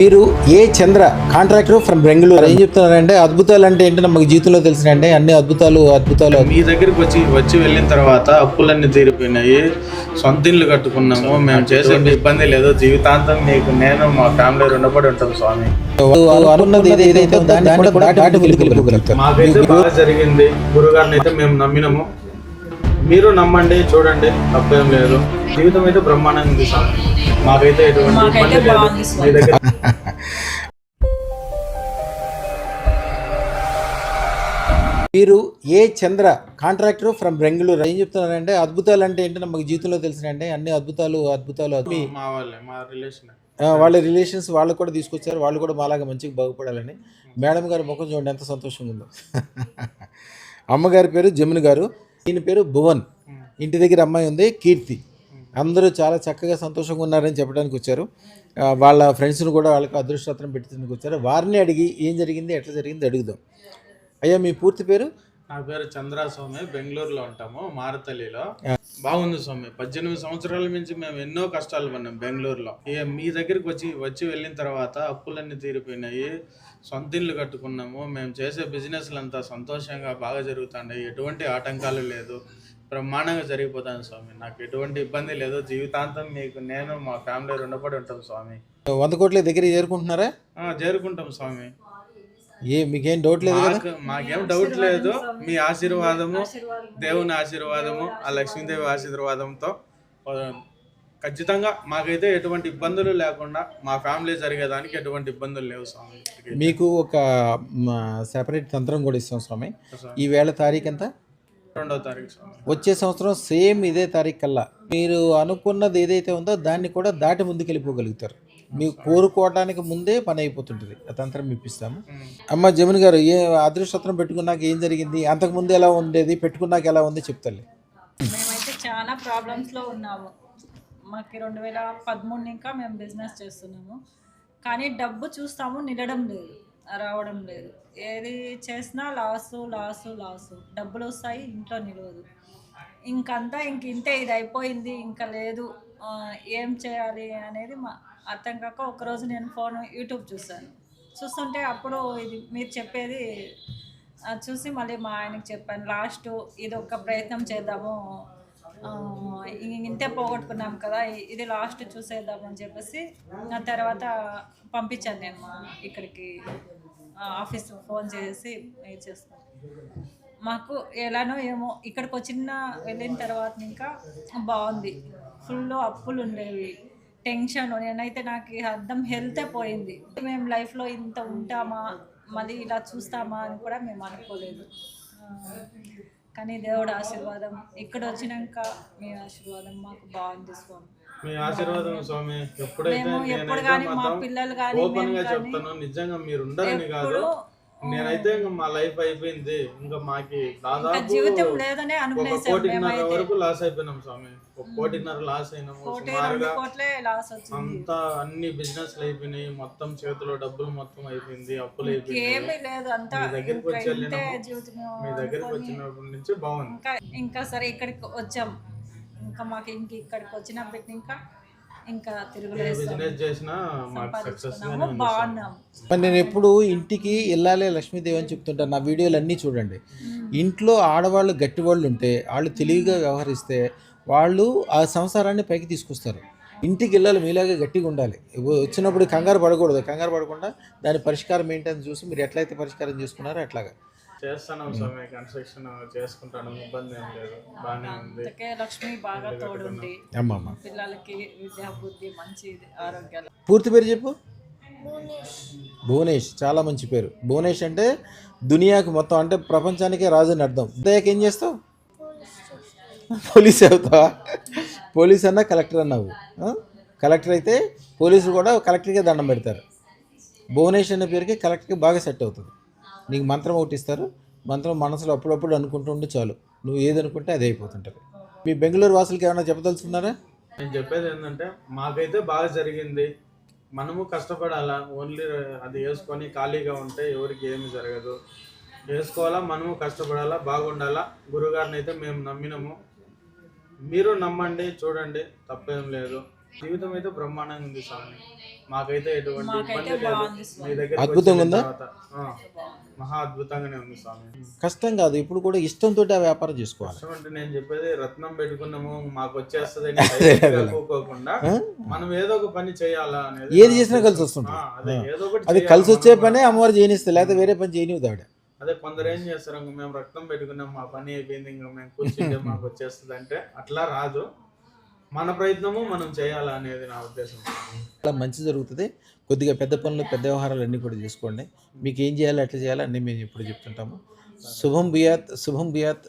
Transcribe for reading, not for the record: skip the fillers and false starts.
మీరు ఏ చంద్ర contractor from Bengaluru ఏం చెప్తున్నారంటే అద్భుతాలు అంటే ఏంటో మాకు జీవితంలో తెలిసినంటే అన్ని అద్భుతాలు మీ దగ్గరికి వచ్చి వెళ్ళిన తర్వాత అప్పులన్నీ తీరిపోయినాయి, సొంత ఇల్లు కట్టుకున్నాము, మేము చేసే ఇబ్బంది లేదు, జీవితాంతం మీకు నేను మా ఫ్యామిలీ రుణపడి ఉంటాం స్వామి. అనుకున్నది ఏదైతే ఉందో దాన్ని కూడా దాటి వెళ్ళిపోగలుగుతారు. మాకైతే బాగా జరిగింది, గురుగారిని అయితే మేము నమ్మినాము, మీరు నమ్మండి, చూడండి, తప్పేం లేదు. జీవితం అయితే బ్రహ్మాండంగా ఉంది స్వామి. మాకైతే ఎటువంటి ఇబ్బంది లేదు. మీ దగ్గర మీరు ఏ చంద్ర కాంట్రాక్టర్ ఫ్రమ్ బెంగళూరు ఏం చెప్తున్నారంటే అద్భుతాలు అంటే ఏంటో మాకు జీవితంలో తెలిసినంటే అన్ని అద్భుతాలు మా వాళ్ళే, మా రిలేషన్ వాళ్ళ రిలేషన్స్ వాళ్ళు కూడా తీసుకొచ్చారు. వాళ్ళు కూడా మాలాగా మంచిగా బాగుపడాలని. మేడం గారి ముఖం చూడండి ఎంత సంతోషంగా ఉందో. అమ్మగారి పేరు జమున గారు, ఈయన పేరు భువన్. ఇంటి దగ్గర అమ్మాయి ఉంది కీర్తి. అందరూ చాలా చక్కగా సంతోషంగా ఉన్నారని చెప్పడానికి వచ్చారు. వాళ్ళ ఫ్రెండ్స్ని కూడా వాళ్ళకి అదృష్టరత్నం పెట్టడానికి వచ్చారు. వారిని అడిగి ఏం జరిగింది ఎట్లా జరిగింది అడుగుదాం. అయ్యా మీ పూర్తి పేరు? నా పేరు చంద్ర స్వామి, బెంగళూరులో ఉంటాము, మారతల్లిలో. బాగుంది స్వామి. 18 సంవత్సరాల నుంచి మేము ఎన్నో కష్టాలు పడినాం బెంగళూరులో. మీ దగ్గరికి వచ్చి వెళ్ళిన తర్వాత అప్పులన్నీ తీరిపోయినాయి, సొంత ఇల్లు కట్టుకున్నాము, మేము చేసే బిజినెస్లు అంతా సంతోషంగా బాగా జరుగుతున్నాయి, ఎటువంటి ఆటంకాలు లేదు, బ్రహ్మాండంగా జరిగిపోతాను స్వామి. నాకు ఎటువంటి ఇబ్బంది లేదు, జీవితాంతం మీకు నేను మా ఫ్యామిలీ రుణపడి ఉంటాం స్వామి. 100 కోట్ల దగ్గర చేరుకుంటున్నారా? చేరుకుంటాం స్వామి. మీకేం డౌట్ లేదు కదా? మాకేం డౌట్ లేదు. మీ ఆశీర్వాదము, దేవుని ఆశీర్వాదము, ఆ లక్ష్మీదేవి ఆశీర్వాదంతో ఖచ్చితంగా మాకైతే ఎటువంటి ఇబ్బందులు లేకుండా మా ఫ్యామిలీ జరిగేదానికి ఎటువంటి ఇబ్బందులు లేవు స్వామి. మీకు ఒక సెపరేట్ తంత్రం కూడా ఇస్తాం స్వామి. ఈ వేళ తారీఖు ఎంత? 2వ తారీఖు స్వామి. వచ్చే సంవత్సరం సేమ్ ఇదే తారీఖు కల్లా మీరు అనుకున్నది ఏదైతే ఉందో దాన్ని కూడా దాటి ముందుకెళ్ళిపోగలుగుతారు. మీకు కోరుకోవడానికి ముందే పని అయిపోతుంటుంది. ఆ తంత్రం ఇప్పిస్తాము. అమ్మ జమున గారు, ఏ అదృష్టం పెట్టుకున్నాక ఏం జరిగింది, అంతకుముందు ఎలా ఉండేది, పెట్టుకున్నాక ఎలా ఉంది చెప్తాను. మేమైతే చాలా ప్రాబ్లమ్స్లో ఉన్నాము. మాకు 2013 ఇంకా మేము బిజినెస్ చేస్తున్నాము, కానీ డబ్బు చూస్తాము నిలడం లేదు, రావడం లేదు. ఏది చేసినా లాసు. డబ్బులు వస్తాయి, ఇంట్లో నిలవదు. ఇంకంతా ఇంతే, ఇది అయిపోయింది, ఇంకా లేదు, ఏం చేయాలి అనేది అర్థం కాక ఒకరోజు నేను యూట్యూబ్ చూస్తుంటే అప్పుడు ఇది మీరు చెప్పేది చూసి మళ్ళీ మా ఆయనకి చెప్పాను. లాస్ట్ ఇది ఒక ప్రయత్నం చేద్దాము, ఇంతే పోగొట్టుకున్నాం కదా, ఇది లాస్ట్ చూసేద్దాము అని చెప్పేసి ఆ తర్వాత పంపించాను నేను ఇక్కడికి ఆఫీస్కి ఫోన్ చేసి చేస్తాను. మాకు ఎలానో ఏమో ఇక్కడికి వెళ్ళిన తర్వాత ఇంకా బాగుంది. ఫుల్ అప్పులు ఉండేవి, టెన్షన్. నేనైతే నాకు అర్థం హెల్తే పోయింది. మేము లైఫ్లో ఇంత ఉంటామా, మళ్ళీ ఇలా చూస్తామా అని కూడా మేము అనుకోలేదు. కానీ దేవుడు ఆశీర్వాదం, ఇక్కడ వచ్చినాక మీ ఆశీర్వాదం మాకు బాగుంది స్వామి. మీ ఆశీర్వాదం స్వామి. ఎప్పుడు కానీ మా పిల్లలు కానీ చెప్తాను, నిజంగా మీరు ఉండరని కాదు, నేనైతే ఇంకా మా లైఫ్ అయిపోయింది, ఇంకా మాకి దాదాపు జీవితం లేదనే అనుకునేసాం. 1.5 కోటి వరకు లాస్ అయిపోయినాం స్వామి. 1.5 కోటి లాస్ అయినాము. సుమారుగా అంతా అన్ని బిజినెస్లు అయిపోయినాయి, మొత్తం చేతిలో డబ్బులు మొత్తం అయిపోయింది, అప్పులు అయిపోయింది. మీ దగ్గరికి వచ్చినప్పటి నుంచి బాగుంది. ఇంకా సరే ఇక్కడికి వచ్చాం, ఇంకా మాకు ఇక్కడికి వచ్చినప్పటికి ఇంకా బాగున్నాం. నేను ఎప్పుడు ఇంటికి వెళ్ళాలి లక్ష్మీదేవి అని చెప్తుంటాను. నా వీడియోలు అన్నీ చూడండి. ఇంట్లో ఆడవాళ్ళు గట్టివాళ్ళు ఉంటే, వాళ్ళు తెలివిగా వ్యవహరిస్తే వాళ్ళు ఆ సంసారాన్ని పైకి తీసుకొస్తారు. ఇంటికి వెళ్ళాలి మీలాగా గట్టిగా ఉండాలి. వచ్చినప్పుడు కంగారు పడకూడదు. కంగారు పడకుండా దాని పరిష్కారం ఏంటని చూసి మీరు ఎట్లయితే పరిష్కారం చేసుకున్నారో అట్లాగా చేస్తున్నాం స్వామి. కన్స్ట్రక్షన్ చేసుకుంటాను, ఇబ్బంది ఏం లేదు, బాగానే ఉంది. లక్ష్మి బాగా తోడుండి పిల్లలకి విద్యా బుద్ధి మంచి ఆరోగ్యాలు. పూర్తి పేరు చెప్పు. భువనేష్. చాలా మంచి పేరు. భువనేష్ అంటే దునియాకి మొత్తం, అంటే ప్రపంచానికే రాజు అని అర్థం. ఉదయకి ఏం చేస్తావు? పోలీస్ అవుతావా? పోలీస్ అన్నా కలెక్టర్ అన్నావు. కలెక్టర్ అయితే పోలీసులు కూడా కలెక్టర్కే దండం పెడతారు. భువనేష్ అనే పేరుకి కలెక్టర్కి బాగా సెట్ అవుతుంది. నీకు మంత్రం ఒకటి ఇస్తారు. మంత్రం మనసులో అప్పుడప్పుడు అనుకుంటూ ఉంటే చాలు, నువ్వు ఏదనుకుంటే అదే అయిపోతుంటుంది. మీ బెంగళూరు వాసులకి ఏమైనా చెప్పదలుచుకున్నారా? నేను చెప్పేది ఏంటంటే, మాకైతే బాగా జరిగింది, మనము కష్టపడాలా. ఓన్లీ అది వేసుకొని ఖాళీగా ఉంటే ఎవరికి ఏమి జరగదు. వేసుకోవాలా, మనము కష్టపడాలా, బాగుండాలా. గురుగారిని అయితే మేము నమ్మినాము, మీరు నమ్మండి, చూడండి, తప్పేం లేదు. జీవితం అయితే బ్రహ్మాండంగా ఉంది స్వామి. మాకైతే ఎటువంటి ఇబ్బంది లేదు. బాగుంది మీ దగ్గర అద్భుతంగా ఉందా? మహా అద్భుతంగానే ఉంది స్వామి. కష్టం కాదు, ఇప్పుడు కూడా ఇష్టంతో ఆ వ్యాపారం చేసుకోవాలి. కష్టం అంటే నేను చెప్పేది రత్నం పెట్టుకున్నాము మాకు వచ్చేస్తుంది అనుకోకుండా మనం ఏదో ఒక పని చేయాలా అనేది. ఏది చేసినా కలిసి వస్తుంది. అదే ఏదో ఒకటి అది చేయాలా కలిసి వచ్చే మనం పనే అమ్మవారు చేయనిస్తే, లేకపోతే వేరే పని చేయనివ్వదు ఆవిడ. అదే కొందరు ఏం చేస్తారు, ఇంక మేము రక్తం పెట్టుకున్నాం మా పని అయిపోయింది ఇంకా మేము కూర్చుంటే మాకు వచ్చేస్తుంది అంటే అట్లా రాదు. మన ప్రయత్నము మనం చేయాలా అనేది నా ఉద్దేశం. అలా మంచి జరుగుతుంది. కొద్దిగా పెద్ద పనులు, పెద్ద వ్యవహారాలు అన్నీ కూడా చేసుకోండి. మీకు ఏం చేయాలో ఎట్లా చేయాలో అన్నీ మేము ఇప్పుడు చెప్తుంటాము. శుభం బియాత్, శుభం బియాత్.